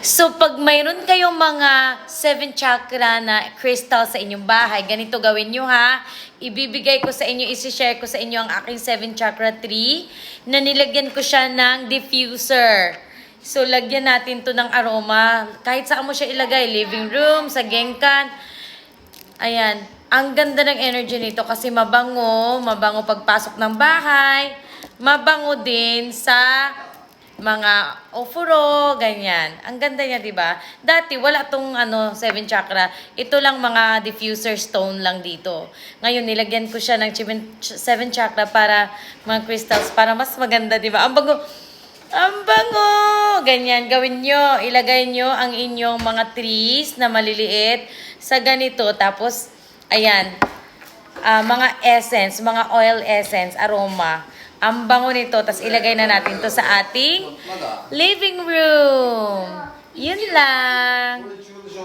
So, pag mayroon kayong mga 7 chakra na crystal sa inyong bahay, ganito gawin nyo ha. Ibibigay ko sa inyo, isi-share ko sa inyo ang aking 7 chakra tree na nilagyan ko siya ng diffuser. So, lagyan natin to ng aroma. Kahit saan mo siya ilagay, living room, sa genkan. Ayan. Ang ganda ng energy nito kasi mabango pagpasok ng bahay, mabango din sa mga ofuro, ganyan. Ang ganda niya, 'di ba? Dati wala tong 7 chakra. Ito lang mga diffuser stone lang dito. Ngayon nilagyan ko siya ng 7 chakra para mga crystals para mas maganda, 'di ba? Ang bango. Ang bango! Ganyan, gawin nyo. Ilagay nyo ang inyong mga trees na maliliit sa ganito. Tapos, ayan, mga essence, mga oil essence, aroma. Ang bango nito. Tapos, ilagay na natin to sa ating living room. Yun lang.